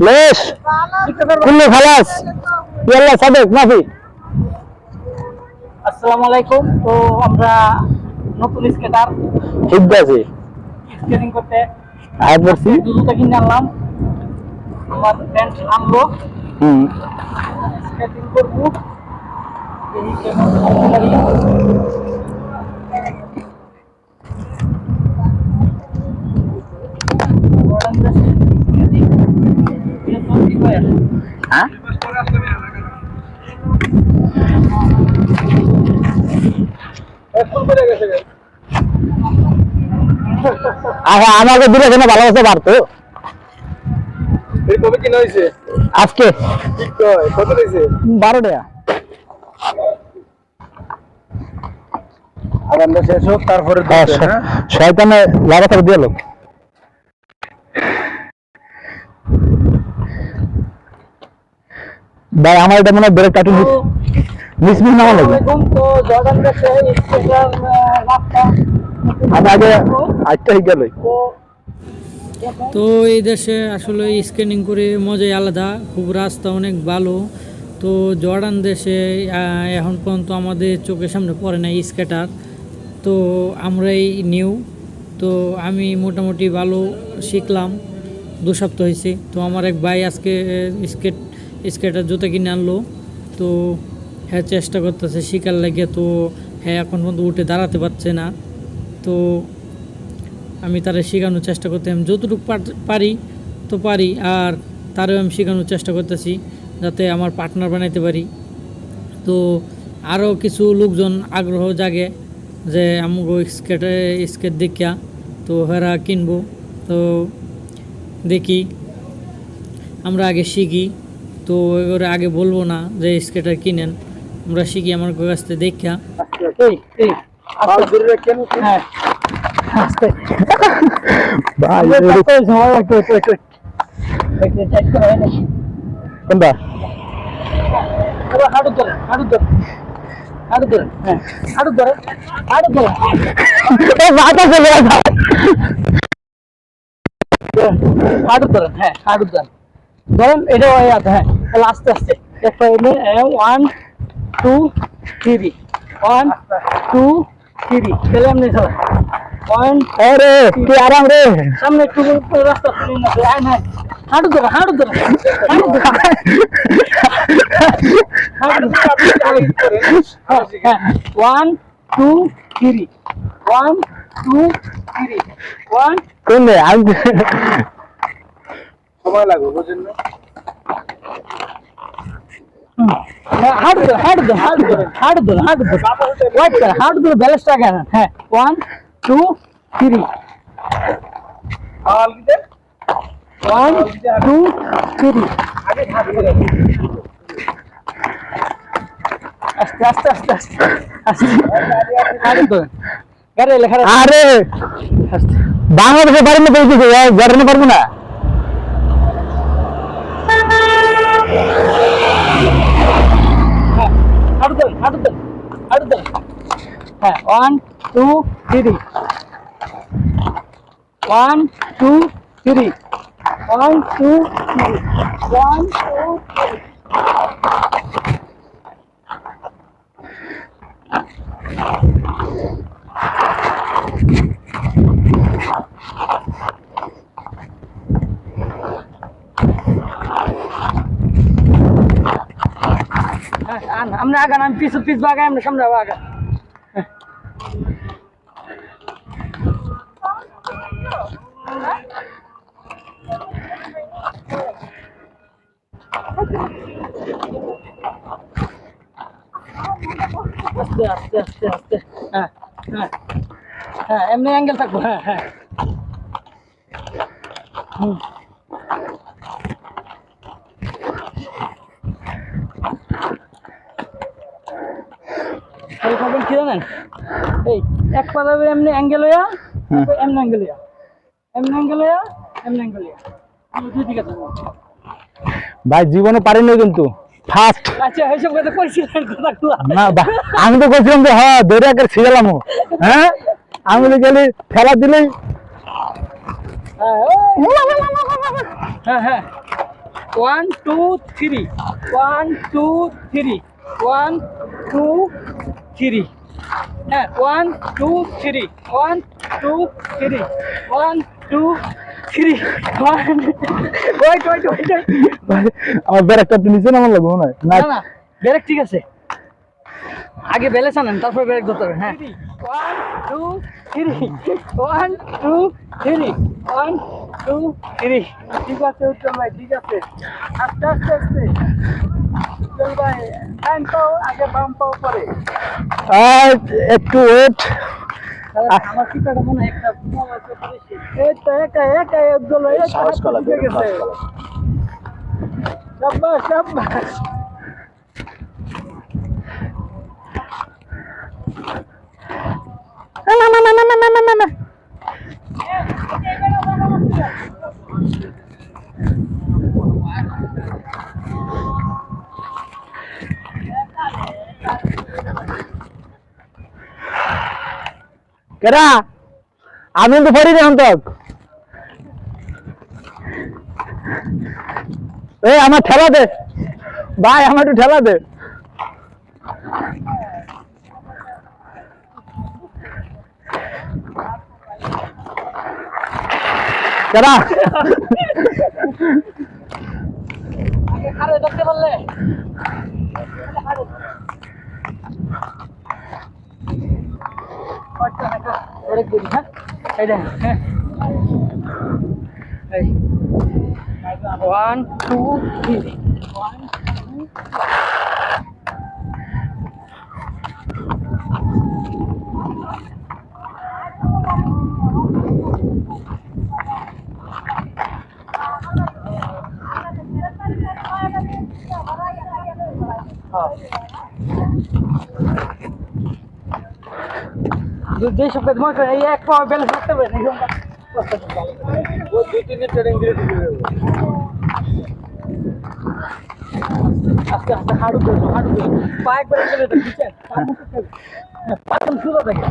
ليش كله خلاص يلا صدق ما في আসসালামু আলাইকুম। তো আমরা নতুন স্কেটার ঠিক আছে স্কেটিং করতে আর বলছি জুতা কিনে আনলাম। আমার ফ্রেন্ড আনলো, স্কেটিং করবো। এই কেমন পারি হ্যাঁ আচ্ছা আমাকে দিলে কেন ভালোবাসা পারতো কবে কিনা হয়েছে? আজকে কত হয়েছে? 12 টাকা আগামী শেষ হোক তারপরে শয়তানে লাগাতার দিয়ে লোক ভাই আমার এটা মনে হয় ব্রেক টাটু মিস না লাগে তো জর্ডান কাছে স্কেটার লাভটা আমি আগে আজটা হয়ে গেল তো এই দেশে আসলে স্কেটিং করে মজাই আলাদা, খুব রাস্তা অনেক ভালো। তো জর্ডান দেশে এখন পর্যন্ত আমাদের চোখের সামনে পড়ে না স্কেটার, তো আমরাই নিউ। তো আমি মোটামুটি ভালো শিখলাম, 2 সপ্তাহ হয়েছে। তো আমার এক ভাই আজকে স্কেটার জুতা কিনে আনলো। তো হ্যাঁ চেষ্টা করতেছে শিকার লাগে। তো হ্যাঁ এখন পর্যন্ত উঠে দাঁড়াতে পারছে না। তো আমি তারা শেখানোর চেষ্টা করতে আমি যতটুকু পারি তো পারি, আর তারও আমি শেখানোর চেষ্টা করতেছি যাতে আমার পার্টনার বানাইতে পারি। তো আরও কিছু লোকজন আগ্রহ জাগে যে আমাকে স্কেট দেখিয়া, তো হেরা কিনবো। তো দেখি আমরা আগে শিখি, তো এবারে আগে বলবো না যে স্কেটার কিনেন, আমরা শিখি আমার কাছ থেকে দেখিয়া। এই এই হ্যাঁ আস্তে ভাই কোনটা হাঁটু ধরে হাঁটু ধরে হাঁটু ধরে হ্যাঁ হাঁটু ধরে হাঁটু ধরে মাথা চলে হাঁটু ধরেন, হ্যাঁ হাঁটু ধরেন, ধরেন এটা হয়ে আছে। হ্যাঁ তাহলে আস্তে আস্তে 1 2 3 1 2 3 তাহলে এমনি চলে 1 আরে তুই আরাম রে সামনে একটু রাস্তা শুনি না। হ্যাঁ হ্যাঁ হাঁটু ধরে হাঁটু ধরে হাঁটু ধরে হ্যাঁ 1 2 3 1 2 3 1 কোন আমি সময় লাগবে বুঝেন না? হাঁটু ধরে হাঁটু ধরে হাঁটু ধরে হাঁটু ধরে হাঁটু ধরে ওয়াইট করে হাঁটু ধরে ব্যালেন্সটা কেন। হ্যাঁ 1 2 3 1 2 3 আস্তে আস্তে আস্তে আস্তে আস্তে হাঁটু ধরে গাড়ি লেখা আরে বাংলাদেশে পারি না বলতেছে জর্ডানে পারবো না হাঁটু ধরে হাঁটু ধরে হাঁটু ধরে হ্যাঁ 1 2 3 1 2 3 1 2 3 1 2 3 আমরা আগান, আমি পিছ বাগাই, আমরা সামনে আগান। আস্তে আস্তে আস্তে আস্তে হ্যাঁ হ্যাঁ হ্যাঁ এমনি অ্যাঙ্গেল থাকবো। হ্যাঁ হ্যাঁ কি জানেন, এই এক পা যাবে এমনি অ্যাঙ্গেল হইয়া, এমনি অ্যাঙ্গেল হইয়া, এমনি অ্যাঙ্গেল হইয়া, এমনি অ্যাঙ্গেল হইয়া, দুই দিকে থাকবো। ভাই জীবনে পারিনি কিন্তু ফার্স্ট আচ্ছা এইসব কথা কইছিলেন কথা না আমি তো কইছিলাম যে হ্যাঁ দৌড়ে আগে ছিলাম হ্যাঁ আমি তো গেলি খেলা দিলেই হ্যাঁ হ্যাঁ 1 2 3 1 2 3 1 2 3 হ্যাঁ 1 2 3 1 2 3 1 2 3 ওয়েট আমার ব্যারেকটা তো নিচে নামার লাগবে মনে হয় না না না ব্রেক ঠিক আছে আগে ব্যালেন্স আনেন তারপর ব্রেক ধরতে হবে হ্যাঁ 1 2 3 1 2 3 1 2 3 ঠিক আছে উজ্জ্বল ভাই ঠিক আছে আস্তে আস্তে আস্তে উজ্জ্বল ভাই ডান পাও আগে বাম পাও পরে আর একটু ওয়েট আমার পিতাটা মনে হয় একটা মোবাইল করেছে এই তো একা উজ্জ্বল ভাই সাহস কলা গেছে শাবাশ শাবাশ না কেডা আমি তো পড়ি এখন তক এই আমার ঠেলা দে ভাই আমার একটু ঠেলা দে কেডা আরে ধরতে পারলে ব্রেক দিন হ্যাঁ এই দেন হ্যাঁ এই 1 2 3 যে সব কাজ মনে করেন এই এক পাওয়া ব্যালেন্স করতে হবে ও দুই তিন ট্রেনিং দিয়ে দিবে আস্তে আস্তে হাঁটু পা একবার গেলে তো বুঝছেন পা মুখে পাতন শুরু থাকে